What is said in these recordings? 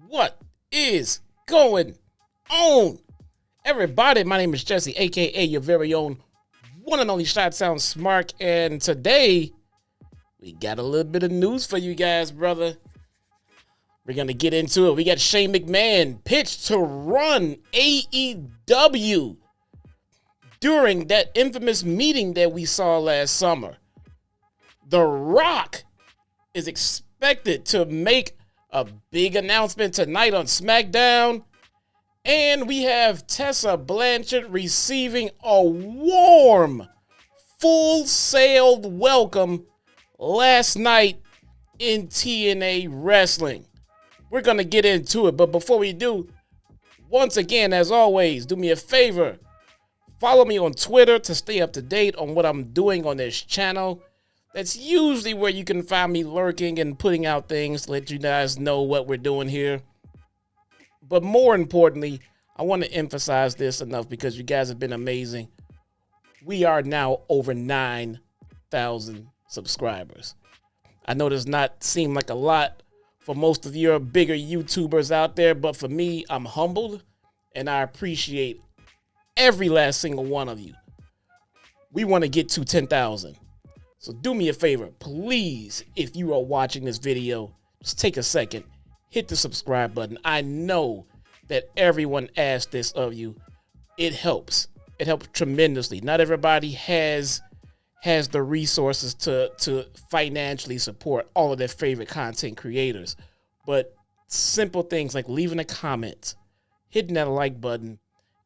What is going on? Everybody, my name is Jesse, aka your very own one and only Shot Sound Smart, and today we got a little bit of news for you guys, brother. We're gonna get into it. We got Shane McMahon pitched to run AEW during that infamous meeting that we saw last summer. The Rock is expected to make a big announcement tonight on Smackdown. And we have Tessa Blanchard receiving a warm, full-sailed welcome last night in TNA Wrestling. We're going to get into it, but before we do, once again, as always, do me a favor. Follow me on Twitter to stay up to date on what I'm doing on this channel. That's usually where you can find me lurking and putting out things to let you guys know what we're doing here. But more importantly, I want to emphasize this enough because you guys have been amazing. We are now over 9,000 subscribers. I know it does not seem like a lot for most of your bigger YouTubers out there, but for me, I'm humbled and I appreciate every last single one of you. We want to get to 10,000. So do me a favor, please, if you are watching this video, just take a second, hit the subscribe button. I know that everyone asked this of you. It helps. It helps tremendously. Not everybody has the resources to financially support all of their favorite content creators. But simple things like leaving a comment, hitting that like button,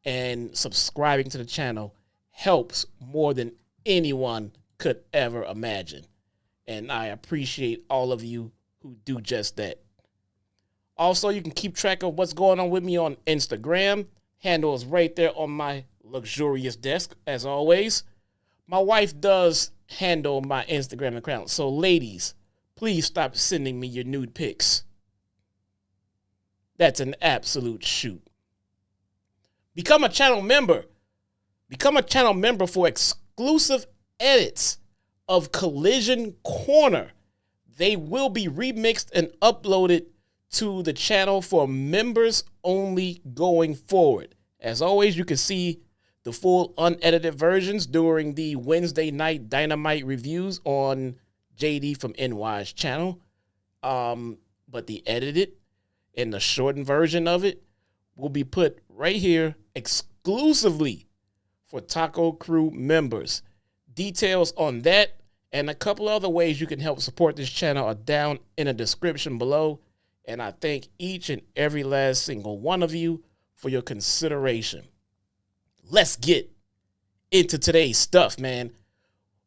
and subscribing to the channel helps more than anyone could ever imagine. And I appreciate all of you who do just that. Also, you can keep track of what's going on with me on Instagram. Handle is right there on my luxurious desk, as always. My wife does handle my Instagram account. So, ladies, please stop sending me your nude pics. That's an absolute shoot. Become a channel member. Become a channel member for exclusive edits of Collision Corner. They will be remixed and uploaded to the channel for members only going forward. As always, you can see the full unedited versions during the Wednesday night Dynamite reviews on JD from NY's channel. But the edited and the shortened version of it will be put right here exclusively for Taco Crew members. Details on that and a couple other ways you can help support this channel are down in the description below. And I thank each and every last single one of you for your consideration. Let's get into today's stuff, man.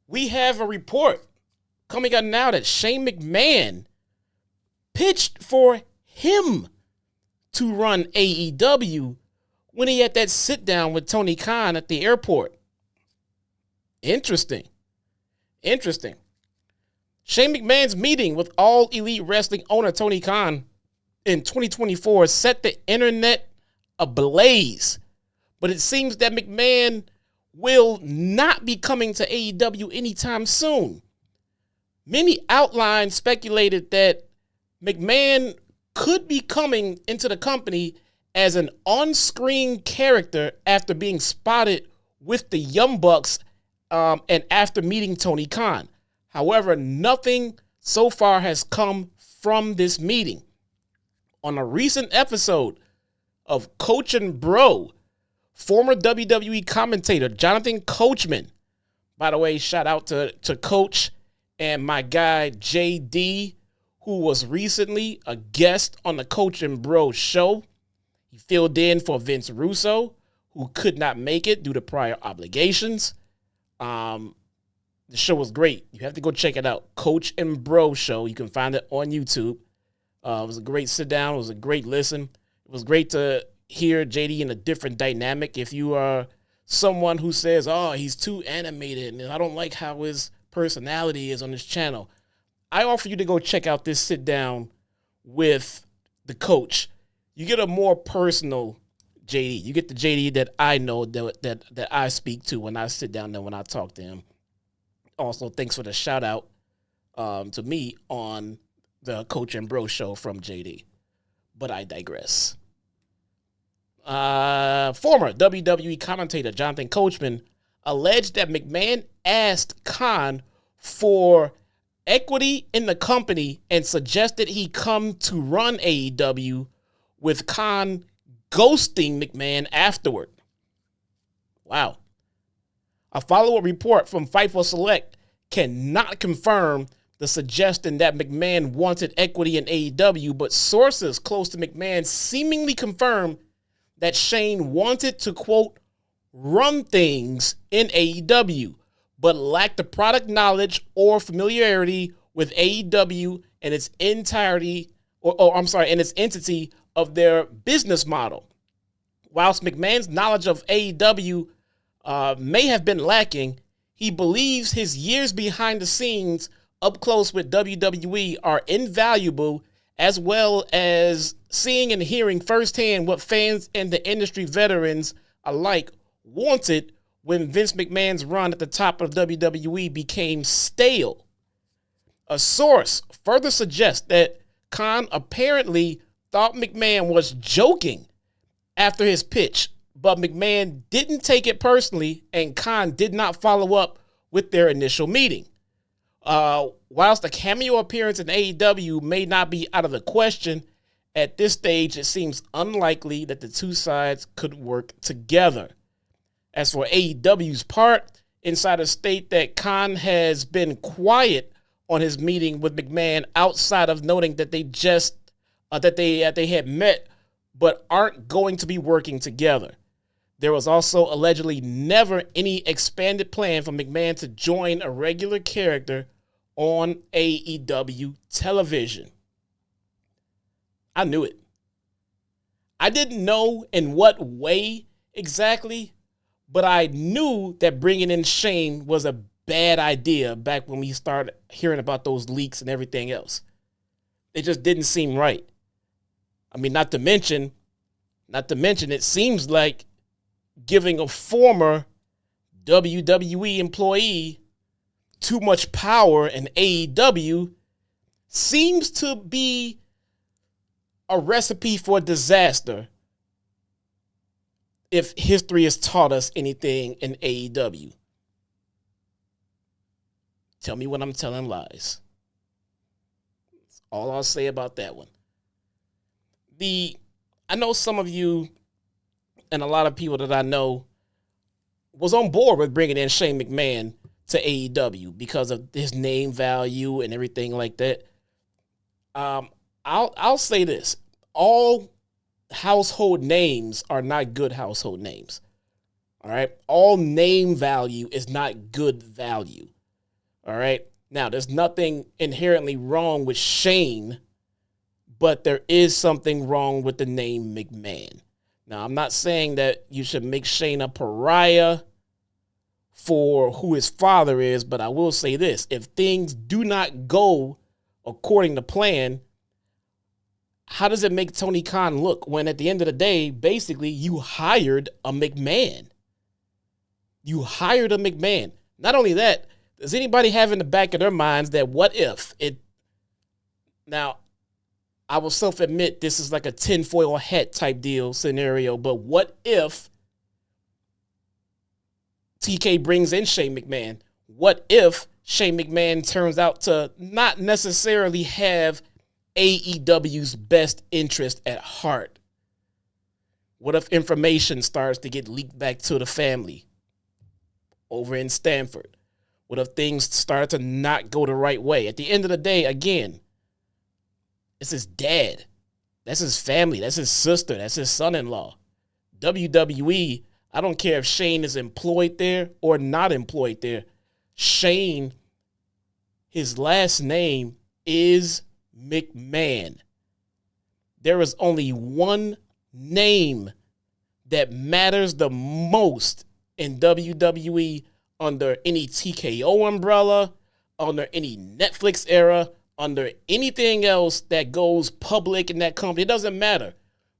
We have a report coming out now that Shane McMahon pitched for him to run AEW when he had that sit down with Tony Khan at the airport. Interesting. Shane McMahon's meeting with All Elite Wrestling owner Tony Khan in 2024 set the internet ablaze. But it seems that McMahon will not be coming to AEW anytime soon. Many outlines speculated that McMahon could be coming into the company as an on-screen character after being spotted with the Young Bucks and after meeting Tony Khan. However, nothing so far has come from this meeting. On a recent episode of Coach and Bro, former WWE commentator Jonathan Coachman, by the way, shout out to Coach and my guy JD, who was recently a guest on the Coach and Bro show. He filled in for Vince Russo, who could not make it due to prior obligations. The show was great. You have to go check it out. Coach and Bro show. You can find it on YouTube. It was a great sit down. It was a great listen. It was great to hear JD in a different dynamic. If you are someone who says, oh, he's too animated and I don't like how his personality is on his channel, I offer you to go check out this sit down with the Coach. You get a more personal JD. You get the JD that I know that I speak to when I sit down there, when I talk to him. Also, thanks for the shout out to me on the Coach and Bro show from JD. But I digress. Former WWE commentator Jonathan Coachman alleged that McMahon asked Khan for equity in the company and suggested he come to run AEW, with Khan ghosting McMahon afterward. Wow. A follow-up report from Fightful Select cannot confirm the suggestion that McMahon wanted equity in AEW, but sources close to McMahon seemingly confirm that Shane wanted to, quote, run things in AEW, but lacked the product knowledge or familiarity with AEW and its entirety, and its entity of their business model. Whilst McMahon's knowledge of AEW may have been lacking, he believes his years behind the scenes up close with WWE are invaluable, as well as seeing and hearing firsthand what fans and the industry veterans alike wanted when Vince McMahon's run at the top of WWE became stale. A source further suggests that Khan apparently thought McMahon was joking after his pitch, but McMahon didn't take it personally, and Khan did not follow up with their initial meeting. Whilst a cameo appearance in AEW may not be out of the question, at this stage it seems unlikely that the two sides could work together. As for AEW's part, insiders state that Khan has been quiet on his meeting with McMahon, outside of noting that they had met but aren't going to be working together. There was also allegedly never any expanded plan for McMahon to join a regular character on AEW television. I knew it. I didn't know in what way exactly, but I knew that bringing in Shane was a bad idea back when we started hearing about those leaks and everything else. It just didn't seem right. I mean, not to mention, it seems like giving a former WWE employee too much power in AEW seems to be a recipe for disaster if history has taught us anything in AEW. Tell me when I'm telling lies. That's all I'll say about that one. I know some of you and a lot of people that I know was on board with bringing in Shane McMahon to AEW because of his name value and everything like that. I'll say this. All household names are not good household names. All right? All name value is not good value. All right? Now, there's nothing inherently wrong with Shane, but there is something wrong with the name McMahon. Now, I'm not saying that you should make Shane a pariah for who his father is, but I will say this. If things do not go according to plan, how does it make Tony Khan look when at the end of the day, basically, you hired a McMahon? You hired a McMahon. Not only that, does anybody have in the back of their minds that what if it... Now, I will self-admit this is like a tinfoil hat type deal scenario, but what if TK brings in Shane McMahon? What if Shane McMahon turns out to not necessarily have AEW's best interest at heart? What if information starts to get leaked back to the family over in Stanford? What if things start to not go the right way? At the end of the day, again, it's his dad. That's his family. That's his sister. That's his son-in-law. WWE, I don't care if Shane is employed there or not employed there. Shane, his last name is McMahon. There is only one name that matters the most in WWE under any TKO umbrella, under any Netflix era, under anything else that goes public in that company. It doesn't matter.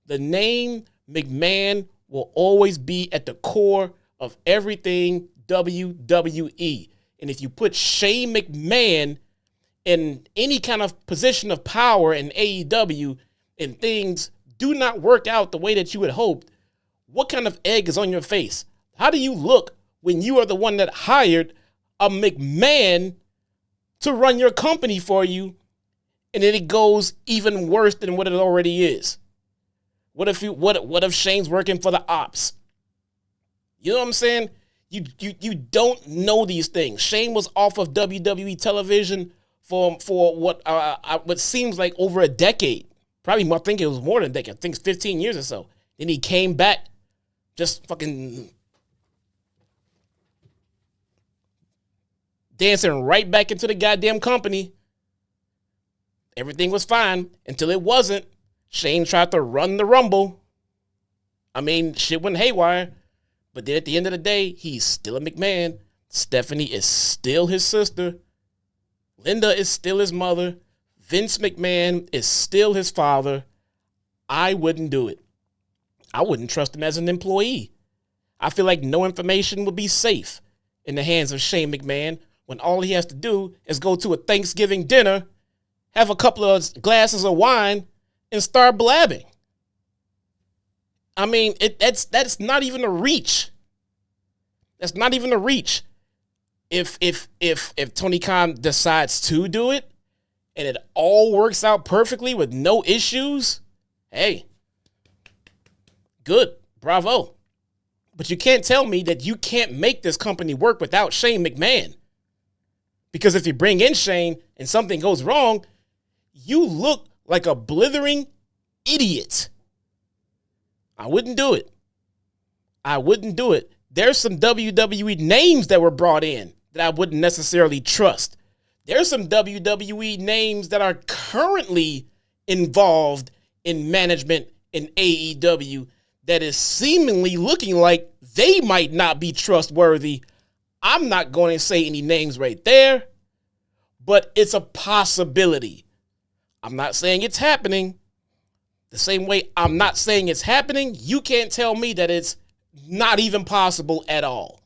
The name McMahon will always be at the core of everything WWE. And if you put Shane McMahon in any kind of position of power in AEW, and things do not work out the way that you had hoped, what kind of egg is on your face? How do you look when you are the one that hired a McMahon to run your company for you, and then it goes even worse than what it already is? What if Shane's working for the ops? You know what I'm saying? You don't know these things. Shane was off of WWE television for what seems like over a decade. Probably, I think it was more than a decade. I think it's 15 years or so. Then he came back, just fucking dancing right back into the goddamn company. Everything was fine until it wasn't. Shane tried to run the Rumble. I mean, shit went haywire. But then at the end of the day, he's still a McMahon. Stephanie is still his sister. Linda is still his mother. Vince McMahon is still his father. I wouldn't do it. I wouldn't trust him as an employee. I feel like no information would be safe in the hands of Shane McMahon when all he has to do is go to a Thanksgiving dinner, have a couple of glasses of wine, and start blabbing. I mean, that's not even a reach. That's not even a reach. If Tony Khan decides to do it and it all works out perfectly with no issues, hey, good, bravo. But you can't tell me that you can't make this company work without Shane McMahon. Because if you bring in Shane and something goes wrong, you look like a blithering idiot. I wouldn't do it. I wouldn't do it. There's some WWE names that were brought in that I wouldn't necessarily trust. There's some WWE names that are currently involved in management in AEW that is seemingly looking like they might not be trustworthy. I'm not going to say any names right there, but it's a possibility. I'm not saying it's happening. The same way I'm not saying it's happening, you can't tell me that it's not even possible at all.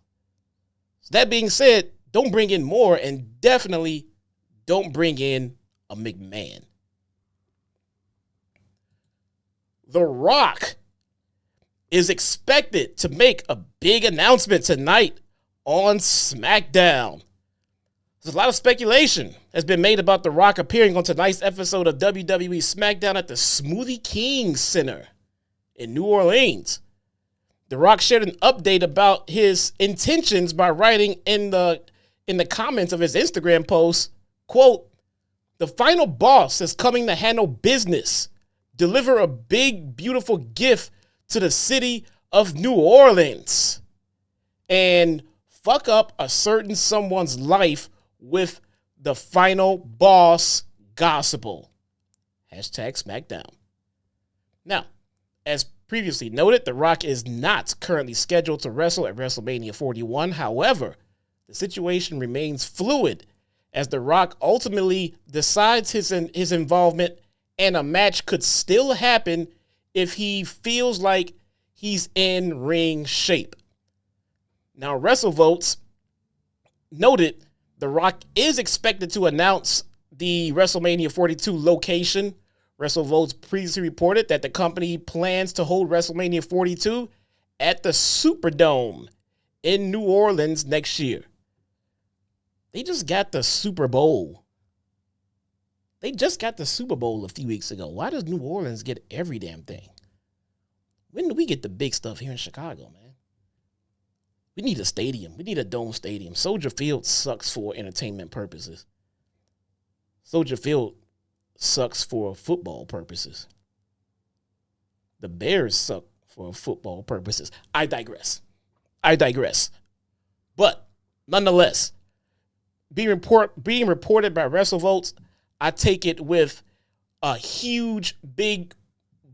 So that being said, don't bring in more, and definitely don't bring in a McMahon. The Rock is expected to make a big announcement tonight on Smackdown. There's a lot of speculation has been made about The Rock appearing on tonight's episode of WWE SmackDown at the Smoothie King Center in New Orleans. The Rock shared an update about his intentions by writing in the comments of his Instagram post, quote, "The final boss is coming to handle business, deliver a big, beautiful gift to the city of New Orleans, and fuck up a certain someone's life with the final boss gospel. Hashtag SmackDown." Now, as previously noted, The Rock is not currently scheduled to wrestle at WrestleMania 41. However, the situation remains fluid as The Rock ultimately decides his involvement, and a match could still happen if he feels like he's in ring shape. Now, WrestleVotes noted The Rock is expected to announce the WrestleMania 42 location. WrestleVotes previously reported that the company plans to hold WrestleMania 42 at the Superdome in New Orleans next year. They just got the Super Bowl. They just got the Super Bowl a few weeks ago. Why does New Orleans get every damn thing? When do we get the big stuff here in Chicago, man? We need a stadium. We need a dome stadium. Soldier Field sucks for entertainment purposes. Soldier Field sucks for football purposes. The Bears suck for football purposes. I digress. But nonetheless, being reported by WrestleVotes, I take it with a huge, big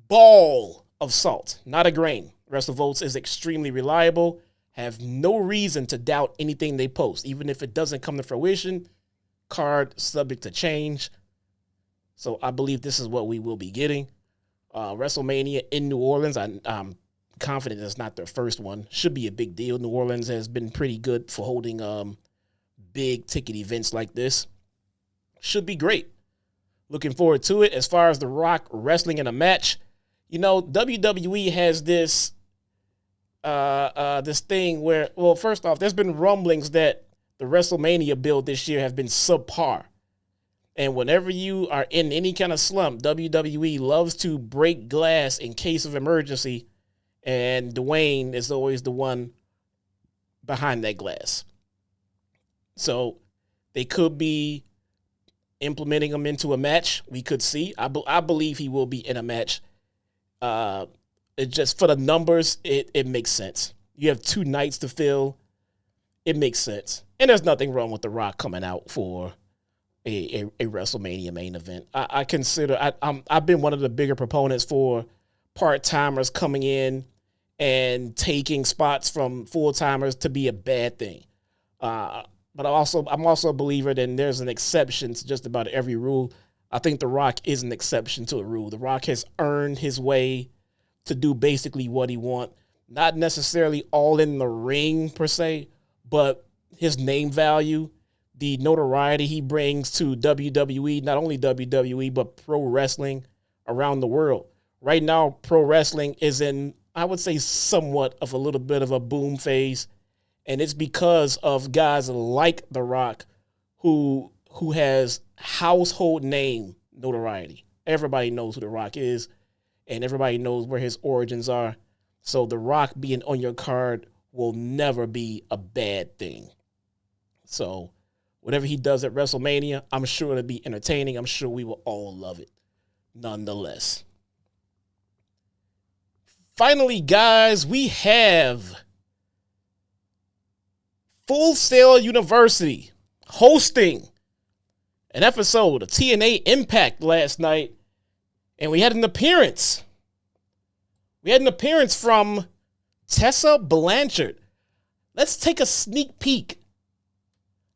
ball of salt, not a grain. WrestleVotes is extremely reliable. Have no reason to doubt anything they post, even if it doesn't come to fruition. Card subject to change. So I believe this is what we will be getting. WrestleMania in New Orleans, I'm confident it's not their first one. Should be a big deal. New Orleans has been pretty good for holding big ticket events like this. Should be great. Looking forward to it. As far as The Rock wrestling in a match, WWE has this thing where, well, first off, there's been rumblings that the WrestleMania build this year have been subpar. And whenever you are in any kind of slump, WWE loves to break glass in case of emergency, and Dwayne is always the one behind that glass. So they could be implementing him into a match. We could see. I believe he will be in a match. It just, for the numbers, it makes sense. You have 2 nights to fill. It makes sense. And there's nothing wrong with The Rock coming out for a WrestleMania main event. I've been one of the bigger proponents for part-timers coming in and taking spots from full-timers to be a bad thing. But I'm also a believer that there's an exception to just about every rule. I think The Rock is an exception to a rule. The Rock has earned his way to do basically what he wants. Not necessarily all in the ring per se, but his name value, the notoriety he brings to WWE, not only WWE, but pro wrestling around the world. Right now, pro wrestling is in, I would say, somewhat of a little bit of a boom phase. And it's because of guys like The Rock who has household name notoriety. Everybody knows who The Rock is, and everybody knows where his origins are. So The Rock being on your card will never be a bad thing. So whatever he does at WrestleMania, I'm sure it'll be entertaining. I'm sure we will all love it nonetheless. Finally, guys, we have Full Sail University hosting an episode of TNA Impact last night, and we had an appearance. We had an appearance from Tessa Blanchard. Let's take a sneak peek.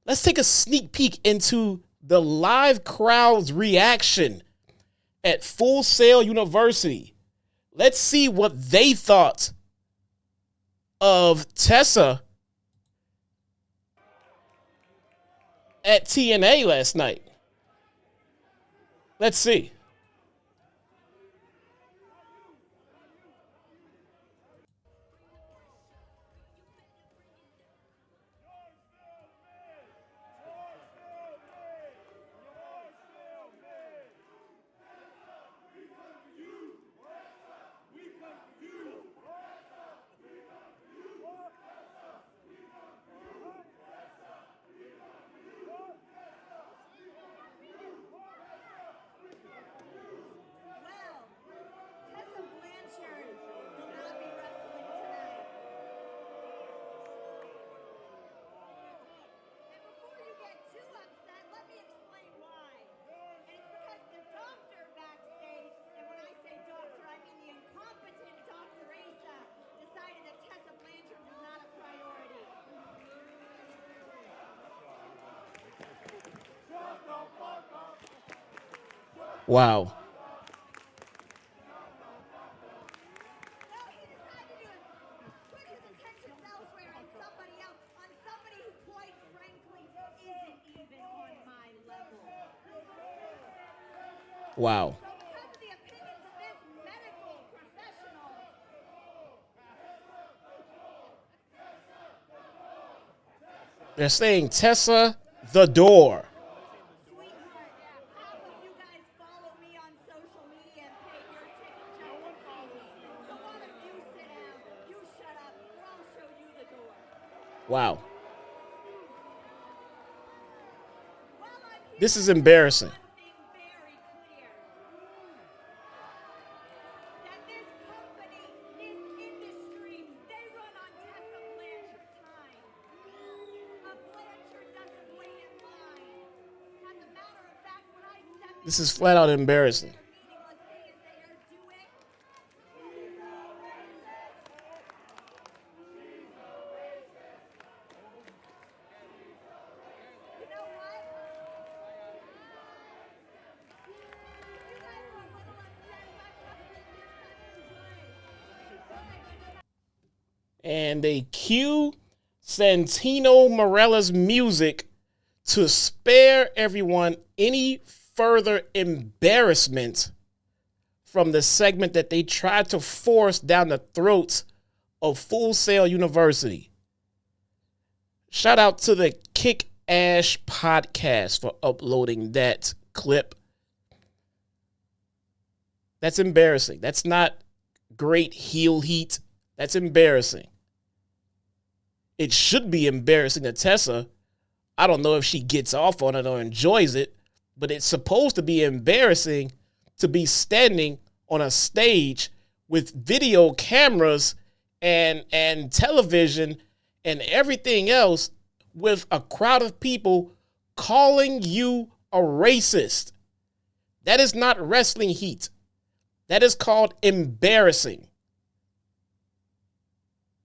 Let's take a sneak peek into the live crowd's reaction at Full Sail University. Let's see what they thought of Tessa at TNA last night. Let's see. Tessa Blanchard will not be wrestling tonight. And before you get too upset, let me explain why. And it's because the doctor backstage, and when I say doctor, I mean the incompetent Dr. Asa, decided that Tessa Blanchard was not a priority. Wow. He decided to put his attentions elsewhere on somebody else, on somebody who quite frankly isn't even on my level. Wow. So because of the opinions of this medical professional, They're saying Tessa the Door. sweetheart, half of you guys follow me on social media and pay your ticket just to see me. So why don't you sit down, you shut up, or I'll show you the door. Wow. Well, I'm here This is to make embarrassing. one thing very clear. That this company, this industry, they run on Tessa Blanchard time. A Blanchard doesn't wait in line. As a matter of fact, when I step This is flat out embarrassing. meaningless thing as they are doing, you know what? You guys are a little upset about wrestling this time. And they cue Santino Morella's music to spare everyone any further embarrassment from the segment that they tried to force down the throats of Full Sail University. Shout out to the Kick Ash podcast for uploading that clip. That's embarrassing. That's not great heel heat. That's embarrassing. It should be embarrassing to Tessa. I don't know if she gets off on it or enjoys it, but it's supposed to be embarrassing to be standing on a stage with video cameras and television and everything else with a crowd of people calling you a racist. That is not wrestling heat. That is called embarrassing.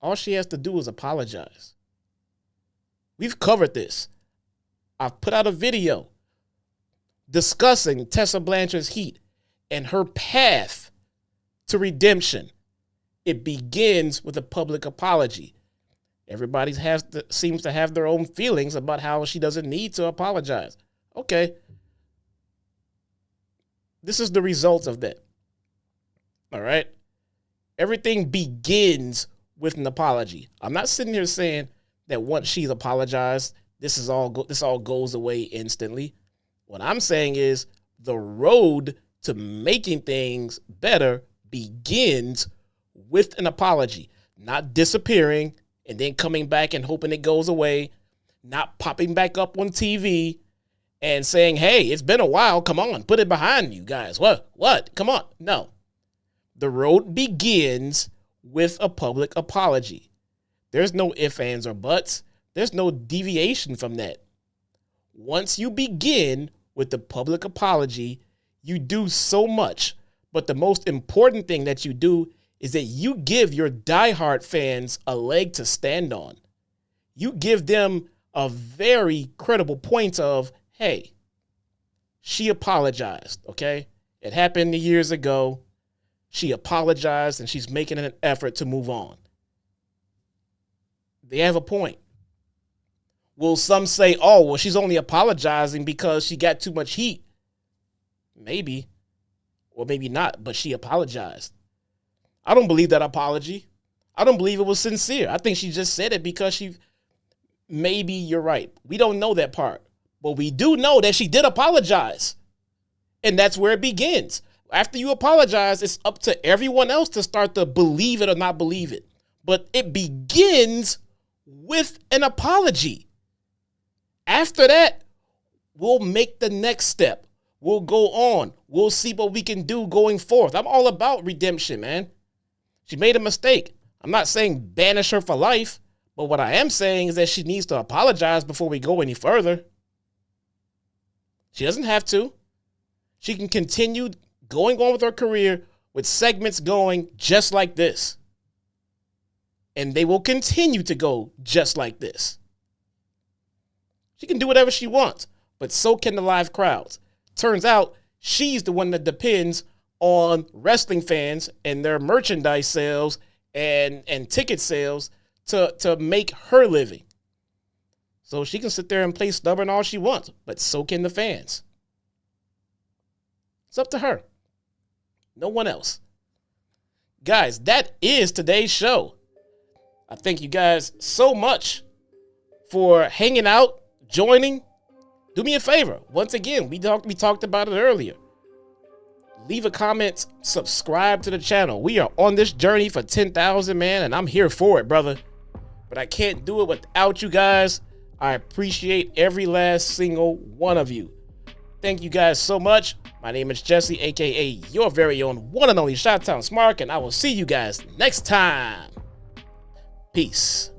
All she has to do is apologize. We've covered this. I've put out a video discussing Tessa Blanchard's heat and her path to redemption. It begins with a public apology. Everybody seems to have their own feelings about how she doesn't need to apologize. Okay. This is the result of that. All right. Everything begins with an apology. I'm not sitting here saying that once she's apologized, this all goes away instantly. What I'm saying is the road to making things better begins with an apology, not disappearing and then coming back and hoping it goes away, not popping back up on TV and saying, hey, it's been a while. Come on, put it behind you guys. What? Come on. No. The road begins with a public apology. There's no ifs, ands, or buts. There's no deviation from that. Once you begin with the public apology, you do so much. But the most important thing that you do is that you give your diehard fans a leg to stand on. You give them a very credible point of, hey, she apologized, okay? It happened years ago. She apologized and she's making an effort to move on. They have a point. Will some say, oh, well, she's only apologizing because she got too much heat? Maybe, or maybe not, but she apologized. I don't believe that apology. I don't believe it was sincere. I think she just said it because maybe you're right. We don't know that part, but we do know that she did apologize. And that's where it begins. After you apologize, it's up to everyone else to start to believe it or not believe it. But it begins with an apology. After that, we'll make the next step. We'll go on. We'll see what we can do going forth. I'm all about redemption, man. She made a mistake. I'm not saying banish her for life, but what I am saying is that she needs to apologize before we go any further. She doesn't have to. She can continue going on with her career with segments going just like this. And they will continue to go just like this. She can do whatever she wants, but so can the live crowds. Turns out she's the one that depends on wrestling fans and their merchandise sales and ticket sales to make her living. So she can sit there and play stubborn all she wants, but so can the fans. It's up to her. No one else. Guys, that is today's show. I thank you guys so much for hanging out, joining. Do me a favor. Once again, we talked about it earlier. Leave a comment, subscribe to the channel. We are on this journey for 10,000, man, and I'm here for it, brother. But I can't do it without you guys. I appreciate every last single one of you. Thank you guys so much. My name is Jesse, aka your very own one and only Shot Town Smart, and I will see you guys next time. Peace.